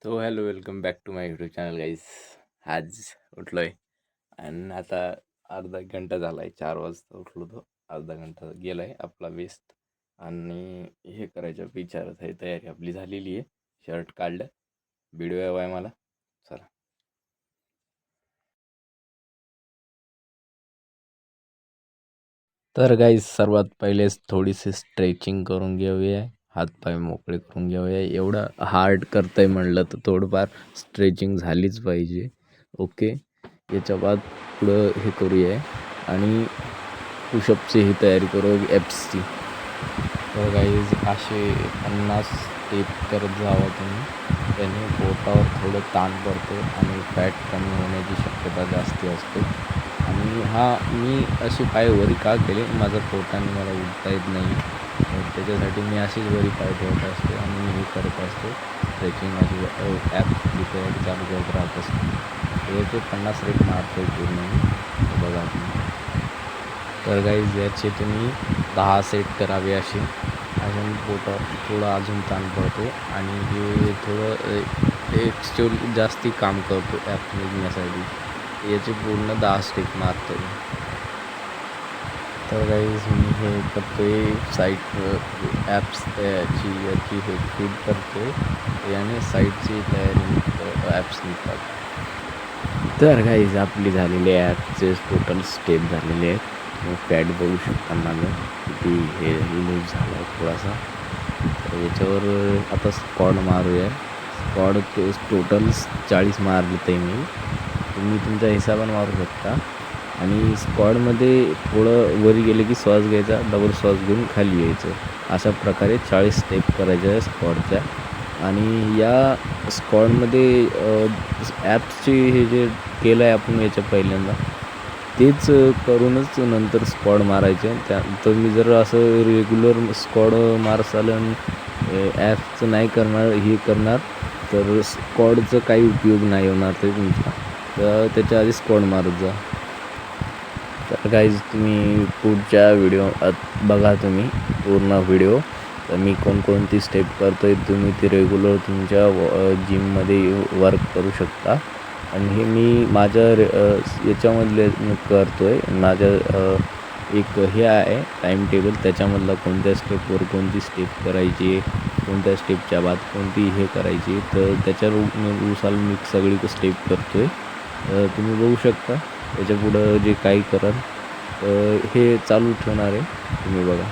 तो hello welcome back to my YouTube channel guys. आज उठलोय आणि आता अर्धा एक घंटा झाला आहे. 4 वाजता उठलो तो. अर्धा घंटा गेला आहे आपला वेस्ट. आणि हे करायच्या विचारत आहे. तयारी आपली झालेली आहे. शर्ट काढलं, व्हिडिओ यावाय मला. चला. तर गाईज सर्वात पहिलेच थोडीशी स्ट्रेचिंग करून घेऊया. हातपाय मोकळे करून घेऊया. एवढं हार्ड करतंय म्हणलं तर थोडंफार स्ट्रेचिंग झालीच पाहिजे. ओके. याच्या बाद पुढं हे करूया आणि पुशअपची ही तयारी करू, ॲप्सची. तर गाईज असे 50 स्टेप करत जावा तुम्ही. त्याने पोटावर थोडं ताण पडतो आणि फॅट कमी होण्याची शक्यता जास्ती असते. आणि मी असे पाय वरी का केले, माझा पोटाने मला उठता येत नाही, त्याच्यासाठी मी अशीच वरी पाय ठेवत असतो आणि मी हे करत असतो. स्ट्रेचिंग माझी ॲप तयारी चालू करत राहत असतो. याचे 50 रेट मारतो पूर्ण मी. बघा तुम्ही. तर गाईज याचे तुम्ही 10 सेट करावे असे. अजून पोटावर थोडं अजून ताण पडतो आणि हे थोडं एक्स्ट्यूल जास्ती काम करतो ॲप निघण्यासाठी. याचे पूर्ण 10 स्टेप मारतो. तर गाईज मी हे करतो आहे साईट ॲप्स याची हे फीड करतो आहे. याने साईटची तयारी ॲप्स निघतात. तर गाईज आपली झालेली ॲपचे टोटल स्टेप झालेले आहेत. फॅट बघू शकता माझं किती हे लूज झाला आहे थोडासा. तर याच्यावर आता स्क्वॉड मारूया. स्क्वॉड टोटल 40 मारले ते मी. तुम्ही तुमच्या हिशोबाने मारू शकता. आणि स्क्वॉडमध्ये थोडं वरी गेले की श्वास घ्यायचा, डबल श्वास घेऊन खाली यायचं. अशा प्रकारे 40 स्टेप करायच्या आहे स्क्वॉडच्या. आणि या स्क्वॉडमध्ये ॲप्सचे हे जे केलं आहे आपण याच्या पहिल्यांदा, तेच करूनच नंतर स्क्वॉड मारायचे. तर मी जर असं रेग्युलर स्क्वॉड मारसाल आणि ॲप्सचं नाही करणार, हे करणार, तर स्क्वॉडचं काही उपयोग नाही होणार ते तुमचा. तर त्याच्या आधी स्क्वॉड मारत जा. तर गाईज तुम्ही पुढच्या बघा तुम्ही पूर्ण व्हिडिओ. तर मी कोणकोणती स्टेप करतो आहे तुम्ही ती रेग्युलर तुमच्या जिममध्ये वर्क करू शकता. आणि हे मी माझ्या याच्यामधले करतो आहे. माझं एक हे आहे टाईम टेबल, त्याच्यामधला कोणत्या स्टेपवर कोणती स्टेप करायची, कोणत्या स्टेपच्या बाद कोणती हे करायची, तर त्याच्यानुसार मी सगळी स्टेप करतो आहे. तुम्ही बघू शकता. त्याच्यापुढं जे काही कराल हे चालू ठेवणार आहे, तुम्ही बघा.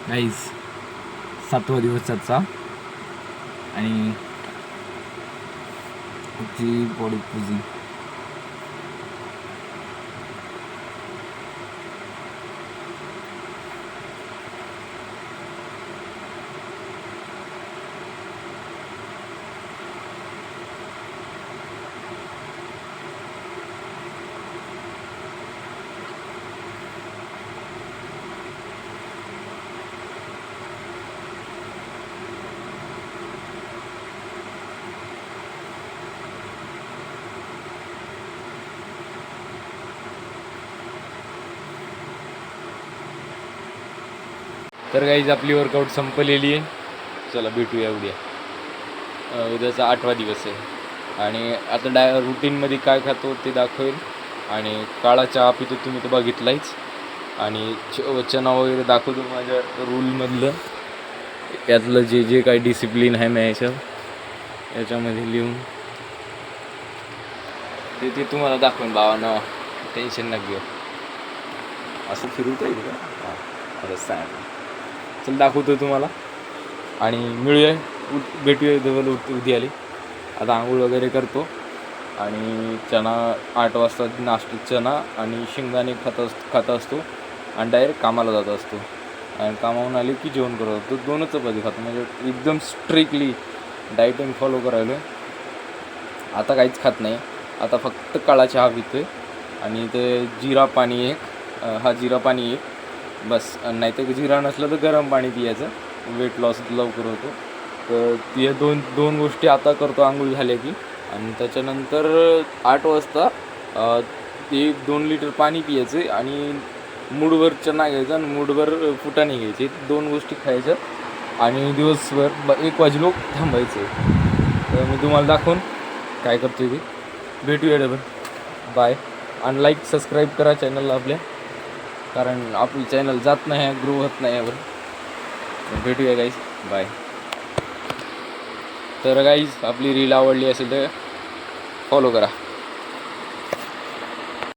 गाईज 7वा दिवस त्याचा आणि ती बॉडी पुजी. तर गाईज आपली वर्कआउट संपलेली आहे. चला भेटूया उद्या. उद्याचा 8वा दिवस आहे आणि आता रुटीनमध्ये काय खातो ते दाखवेल. आणि काळा चहा पितो तुम्ही तर बघितलाच. आणि चना वगैरे दाखवतो माझ्या रूलमधलं. यातलं जे जे काही डिसिप्लिन आहे मी याच्यामध्ये लिहून ते तुम्हाला दाखवेन. भावानं टेन्शन नका घेऊ. असं फिरवता येईल का? हां सांग. चल दाखवतो तुम्हाला आणि मिळूया. भेटूया उद्या आली. आता आंघोळ वगैरे करतो आणि चना 8 वाजता नाश्त्यात चना आणि शेंगदाणे खात असतो आणि डायरेक्ट कामाला जात असतो. आणि कामावून आले की जेवण करत असतो. 2च चपाती खातो. म्हणजे एकदम स्ट्रिक्टली डायटिंग फॉलो करायलो. आता काहीच खात नाही. आता फक्त काळा चहा पितो आहे आणि ते जिरा पाणी एक जिरा पाणी एक बस. नाही तर जिरा नसलं तर गरम पाणी पियाचं. वेट लॉस लवकर होतो. तर ते दोन गोष्टी आता करतो आंघोळ झाल्या की. आणि त्याच्यानंतर 8 वाजता 1-2 लिटर पाणी पियाचं आणि मूडवर चना घ्यायचा आणि मूडवर फुटाणे घ्यायचे. 2 गोष्टी खायच्या आणि दिवसभर 1 वाजेलोक थांबायचं. तर मी तुम्हाला दाखवून काय करतो ते. भेटूया डबल. बाय. आणि लाईक सबस्क्राईब करा चॅनलला आपल्या. कारण आपली चॅनल जात नाही, ग्रो होत नाही यावर. भेटूया गाईज. बाय. तर गाईज आपली रील आवडली असेल तर फॉलो करा.